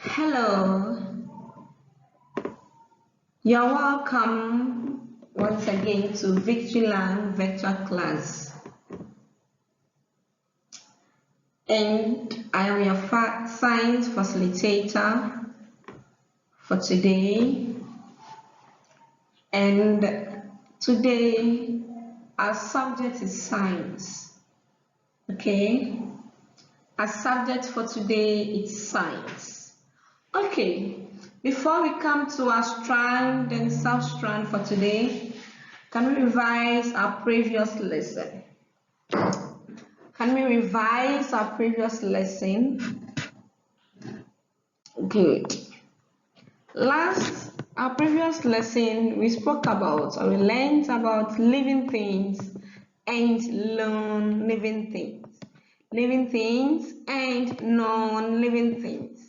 Hello, you're welcome once again to Victoryland Virtual Class. And I am your science facilitator for today. And today our subject is science. Okay? Our subject for today is science. Okay, before we come to our strand and sub-strand for today, can we revise our previous lesson? Can we revise our previous lesson? Good. Our previous lesson, we spoke about, or we learned about living things and non-living things. Living things and non-living things.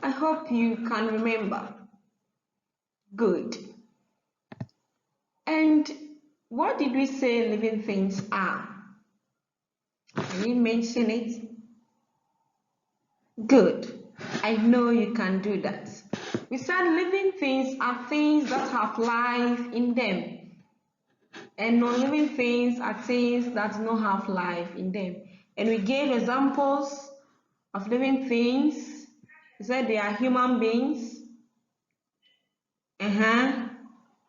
I hope you can remember. Good. And what did we say living things are? Can you mention it? Good. I know you can do that. We said living things are things that have life in them. And non-living things are things that do not have life in them. And we gave examples of living things. We said they are human beings,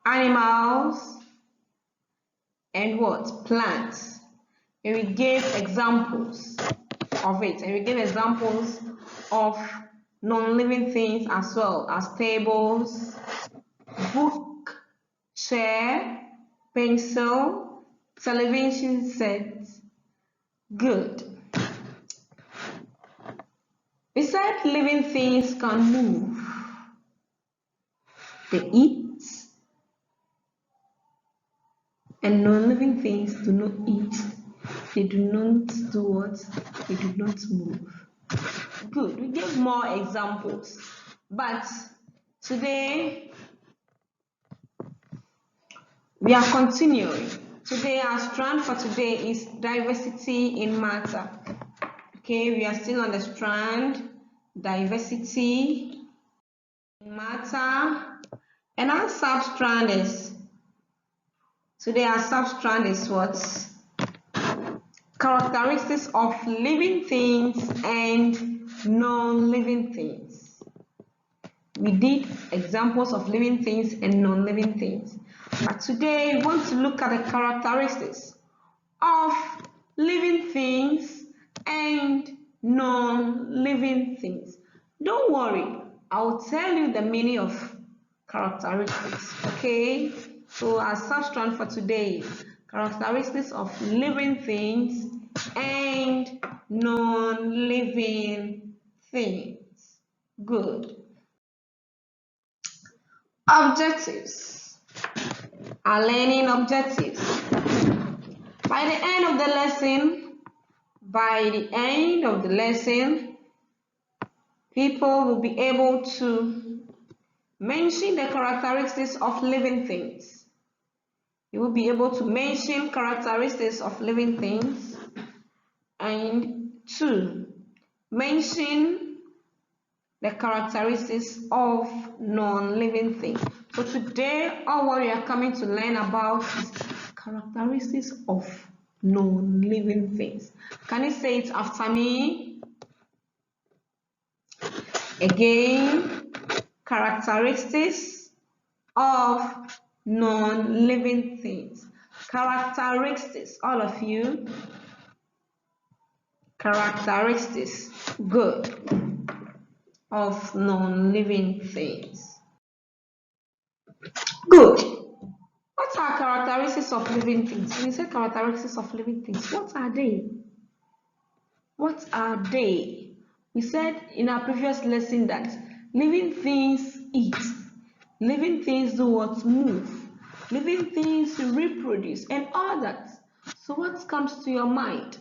animals, and what? Plants. And we gave examples of it. And we gave examples of non-living things as well as tables, book, chair, pencil, television set. Good. We said living things can move. They eat. And non-living things do not eat. They do not do what? They do not move. Good. We gave more examples. But today, we are continuing. Today, our strand for today is diversity in matter. Okay, we are still on the strand, diversity in matter. And our sub-strand is, today our sub-strand is what? Characteristics of living things and non-living things. We did examples of living things and non-living things. But today we want to look at the characteristics of living things and non-living things. Don't worry, I'll tell you the meaning of characteristics. Okay, so our substrand for today is characteristics of living things and non-living things. Good. Objectives. Our learning objectives. By the end of the lesson, people will be able to mention the characteristics of living things. You will be able to mention characteristics of living things, and 2, mention the characteristics of non-living things. So today, all what we are coming to learn about is characteristics of non-living things. Can you say it after me? Again, characteristics of non-living things. Characteristics, all of you. Characteristics, good, of non-living things. Good. What are characteristics of living things? When you say characteristics of living things, what are they? What are they? We said in our previous lesson that living things eat. Living things do what? Move. Living things reproduce and all that. So what comes to your mind?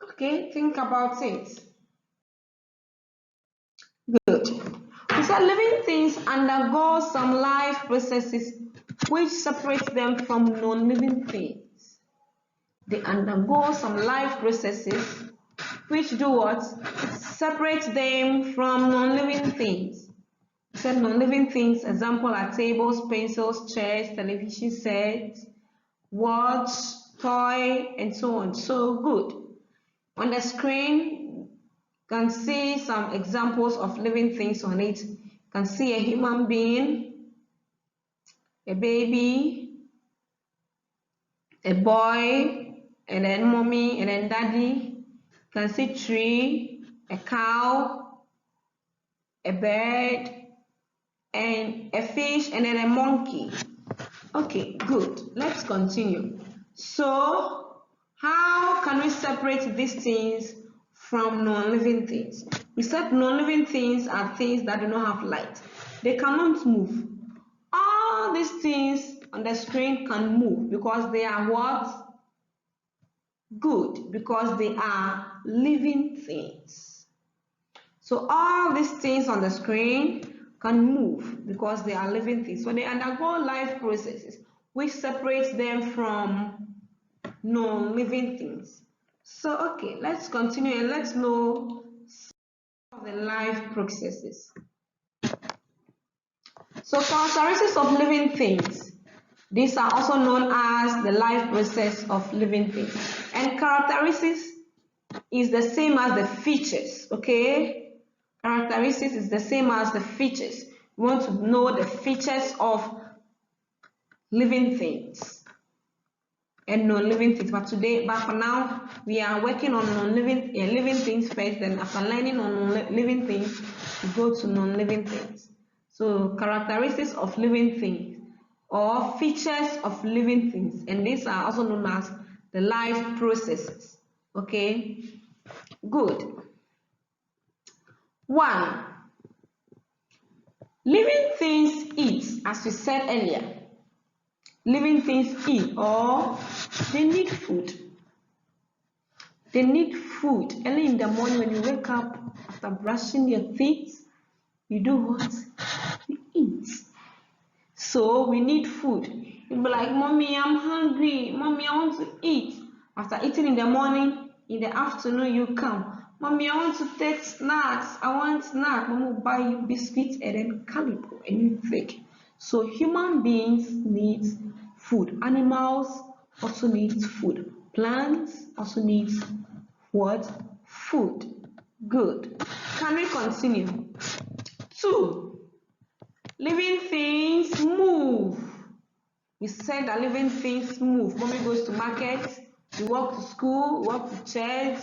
Okay, think about it. Good. We said living things undergo some life processes which separate them from non-living things. They undergo some life processes which do what? separate them from non-living things. We said non-living things, example are tables, pencils, chairs, television sets, watch, toy, and so on. So good. On the screen, you can see some examples of living things on it. You can see a human being, a baby, a boy, and then mommy, and then daddy. You can see tree, a cow, a bird, and a fish, and then a monkey. Okay, good. Let's continue. So, how can we separate these things from non-living things? We said non-living things are things that do not have light. They cannot move. All these things on the screen can move because they are what? Good, because they are living things. So all these things on the screen can move because they are living things. So they undergo life processes which separates them from non-living things. So okay, let's continue and let's know some of the life processes. So characteristics of living things. These are also known as the life process of living things. And characteristics is the same as the features, okay? Characteristics is the same as the features. We want to know the features of living things and non-living things. But for now, we are working on living things first. Then after learning on living things, we go to non-living things. So characteristics of living things or features of living things, and these are also known as the life processes. Okay, good. 1. Living things eat, as we said earlier. Living things eat or they need food. They need food. Early in the morning when you wake up after brushing your teeth, you do what? You eat. So we need food. You'll be like, Mommy, I'm hungry. Mommy, I want to eat. After eating in the morning, in the afternoon you come. Mommy, I want to take snacks. I want snacks. Mom will buy you biscuits and then calipo and you take. So human beings need food. Animals also need food. Plants also need what? Food. Good. Can we continue? 2. Living things move. We said that living things move. Mommy goes to market, we walk to school, we walk to church.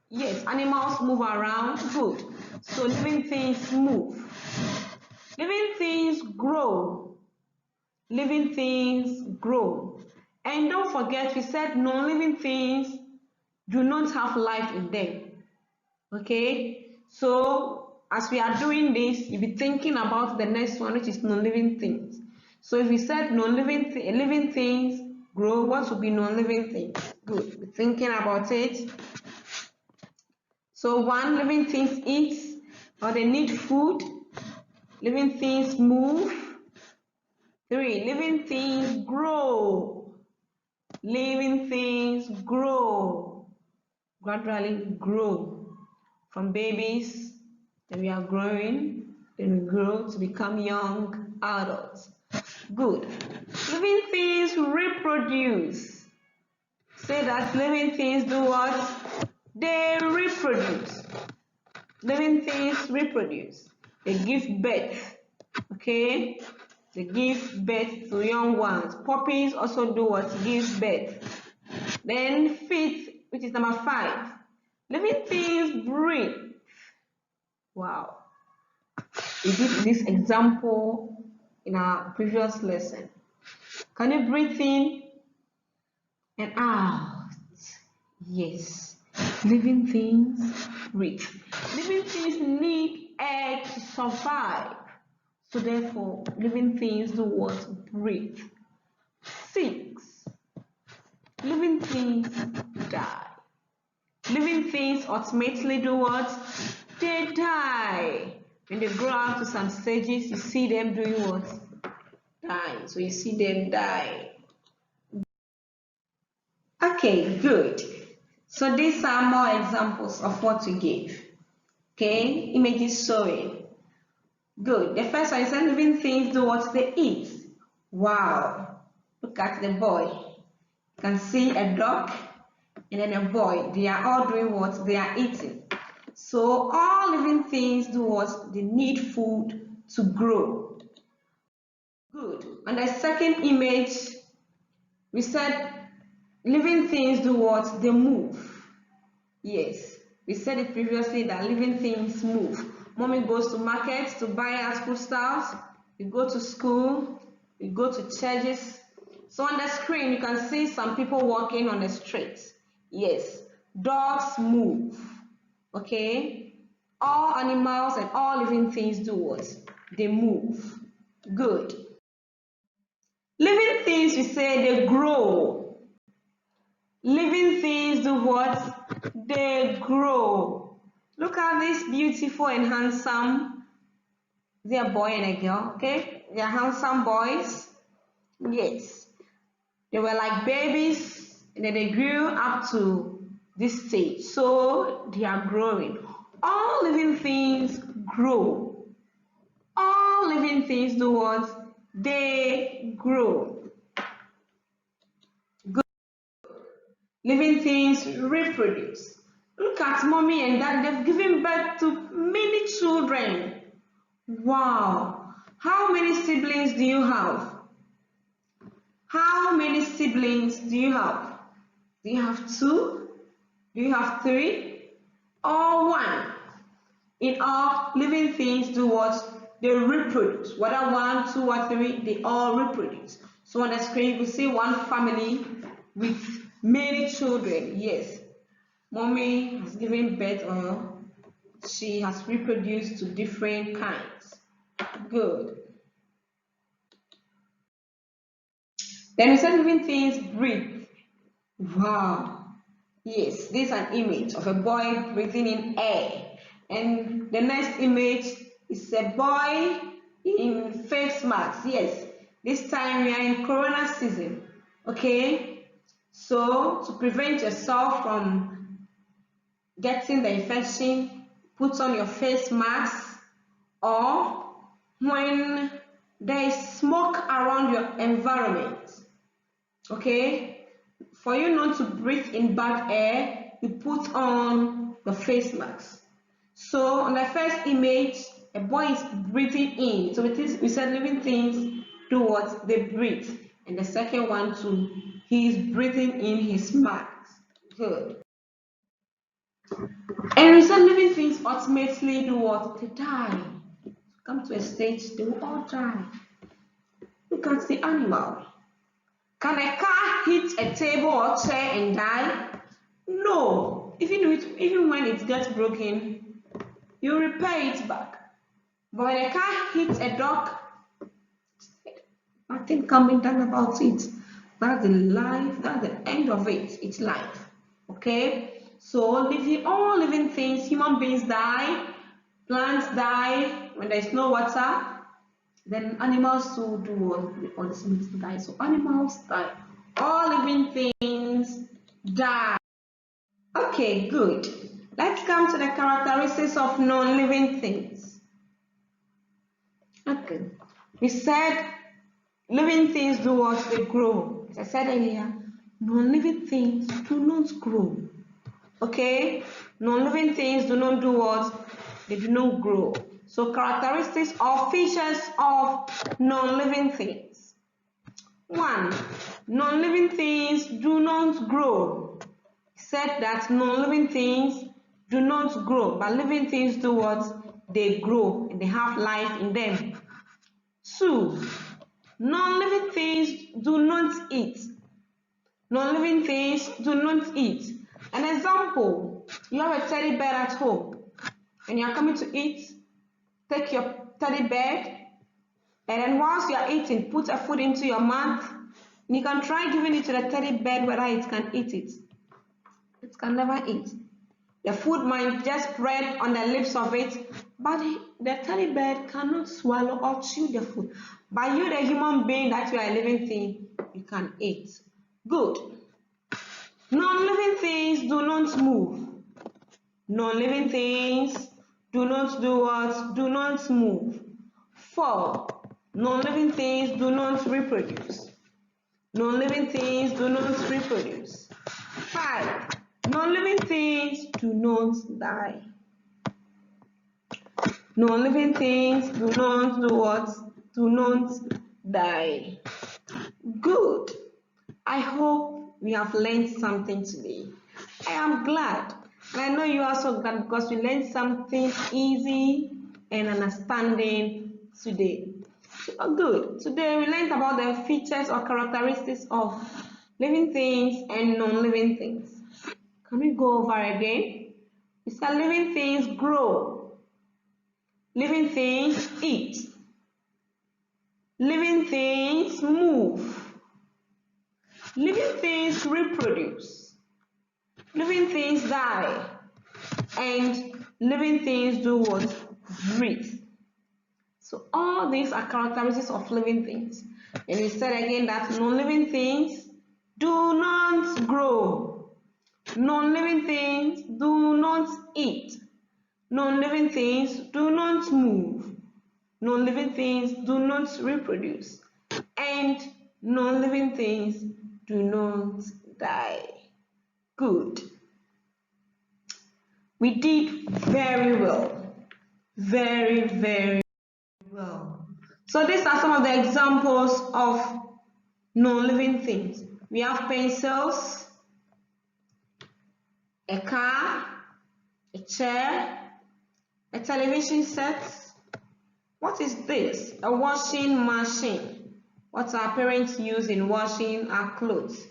Yes, animals move around. Good. So living things move. Living things grow. Living things grow. And don't forget, we said non-living things do not have life in them. Okay? So as we are doing this, you'll be thinking about the next one, which is non-living things. So if we said living things grow, what would be non-living things? Good. Be thinking about it. So 1, living things eat or they need food. Living things move. 3, living things grow. Living things grow. Gradually grow. From babies, then we are growing, then we grow to become young adults. Good. Living things reproduce. Say that living things do what? They reproduce. Living things reproduce. They give birth. Okay? They give birth to young ones. Puppies also do what? Give birth. Then fifth, which is number 5. Living things breathe. Wow. We did this example in our previous lesson. Can you breathe in and out? Yes. Living things breathe. Living things need air to survive. So therefore, living things do what? Breathe. 6. Living things die. Living things ultimately do what? They die. When they grow up to some stages, you see them doing what? Dying. So you see them die. Okay, good. So these are more examples of what we gave. Okay, image is showing. Good. The first one is living things do what they eat. Wow. Look at the boy. You can see a dog and then a boy. They are all doing what? They are eating. So all living things do what? They need food to grow. Good. On the second image, we said living things do what? They move. Yes, we said it previously that living things move. Mommy goes to markets to buy us foodstuffs. We go to school. We go to churches. So on the screen, you can see some people walking on the streets. Yes, dogs move. Okay, all animals and all living things do what? They move. Good. Living things, we say they grow. Living things do what? They grow. Look at this beautiful and handsome. They are a boy and a girl, okay? They are handsome boys. Yes. They were like babies and then they grew up to this stage. So they are growing. All living things grow. All living things do what? They grow. Living things reproduce. Look at mommy and dad, they've given birth to many children. Wow. How many siblings do you have? How many siblings do you have? Do you have 2? Do you have 3? Or 1? In all, living things do what? They reproduce. Whether 1, 2, or 3, they all reproduce. So on the screen, you will see one family with many children. Yes, mommy has given birth or she has reproduced to different kinds. Good. Then we said living things breathe. Wow. Yes, this is an image of a boy breathing in air. And the next image is a boy in face mask. Yes, this time we are in Corona season. Okay, so to prevent yourself from getting the infection, put on your face mask, or when there is smoke around your environment. Okay, for you not to breathe in bad air, you put on the face mask. So on the first image, a boy is breathing in. So it is, we said living things do what? They breathe. And the second one too, he is breathing in his mask. Good. And we said living things ultimately do what? They die. Come to a stage, they will all die. Look at the animal. Can a car hit a table or chair and die? No. Even when it gets broken, you repair it back. But when a car hits a dog, nothing can be done about it. That's the life, that's the end of it. It's life. Okay? So all living things, human beings die, plants die when there's no water, then animals too do all these things die. So animals die. All living things die. Okay, good. Let's come to the characteristics of non-living things. Okay. We said living things do what? They grow. As I said earlier, non-living things do not grow. Okay? Non-living things do not do what? They do not grow. So characteristics or features of non-living things. 1. Non-living things do not grow. Said that non-living things do not grow, but living things do what? They grow and they have life in them. 2. Non-living things do not eat. Non-living things do not eat. An example, you have a teddy bear at home and you are coming to eat, take your teddy bear and then whilst you are eating, put a food into your mouth and you can try giving it to the teddy bear whether it can eat it. It can never eat. The food might just spread on the lips of it, but the teddy bear cannot swallow or chew the food. But you, the human being that you are a living thing, you can eat. Good. Non-living things do not move. Non-living things do not do what? Do not move. 4. Non-living things do not reproduce. Non-living things do not reproduce. 5. Non-living things do not die. Non-living things do not do what? Do not die. Good. I hope we have learned something today. I am glad. And I know you are also glad because we learned something easy and understanding today. Good. Today we learned about the features or characteristics of living things and non-living things. Can we go over again? We said living things grow. Living things eat. Living things move. Living things reproduce. Living things die. And living things do what? Breathe. So all these are characteristics of living things. And we said again that non-living things do not grow. Non-living things do not eat. Non-living things do not move. Non-living things do not reproduce. And non-living things do not die. Good. We did very well. Very, very well. So these are some of the examples of non-living things. We have pencils, a car, a chair, a television set. What is this? A washing machine. What our parents use in washing our clothes.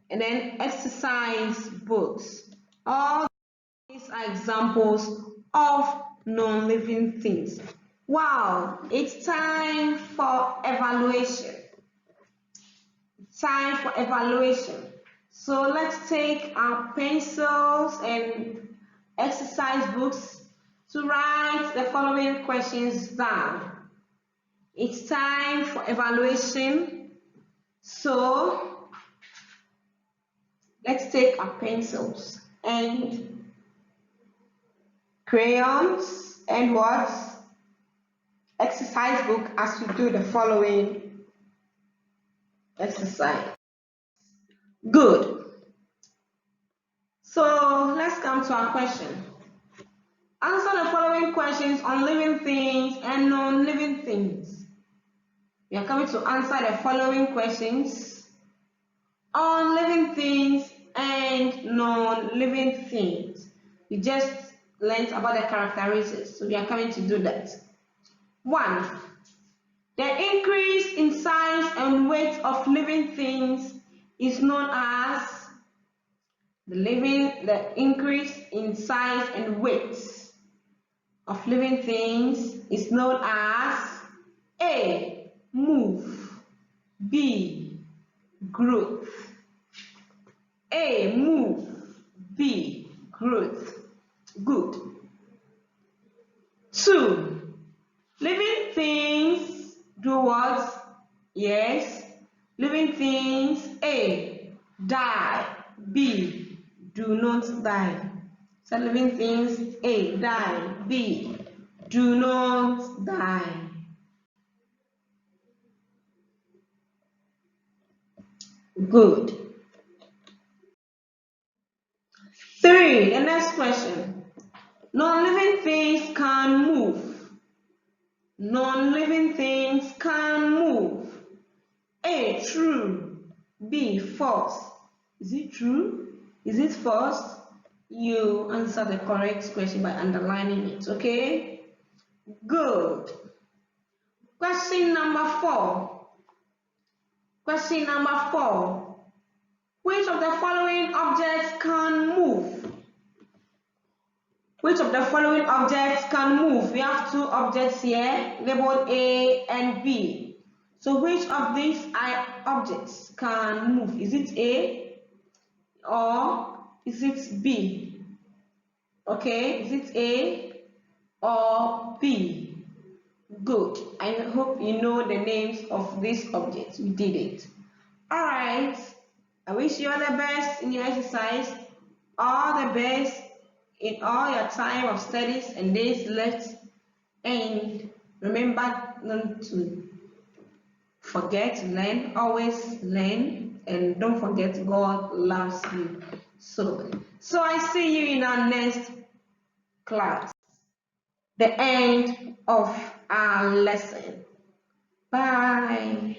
And then exercise books. All these are examples of non-living things. Wow, it's time for evaluation. Time for evaluation. So let's take our pencils and exercise books to write the following questions down. It's time for evaluation. So let's take our pencils and crayons and what? Exercise book as we do the following exercise. Good. So let's come to our question. Answer the following questions on living things and non-living things. We are coming to answer the following questions on living things and non-living things. We just learned about the characteristics, so we are coming to do that. 1. The increase in size and weight of living things is known as the increase in size and weight of living things is known as A. Move. B. Growth. A. Move. B. Growth. Good. 2. Living things do what? Yes. Living things A. Die. B. Do not die. So living things A. Die. B. Do not die. Good. 3. The next question. Non-living things can move. Non-living things can move. A. True. B. False. Is it true? Is it false? You answer the correct question by underlining it, okay? Good. Question number 4. Question number 4. Which of the following objects can move? Which of the following objects can move? We have 2 objects here, labeled A and B. So which of these objects can move? Is it A or is it B? Okay, is it A or B? Good. I hope you know the names of these objects. We did it. Alright. I wish you all the best in your exercise. All the best. in all your time of studies and days left, and remember not to forget to learn, always learn, and don't forget God loves you. So I see you in our next class, the end of our lesson. Bye.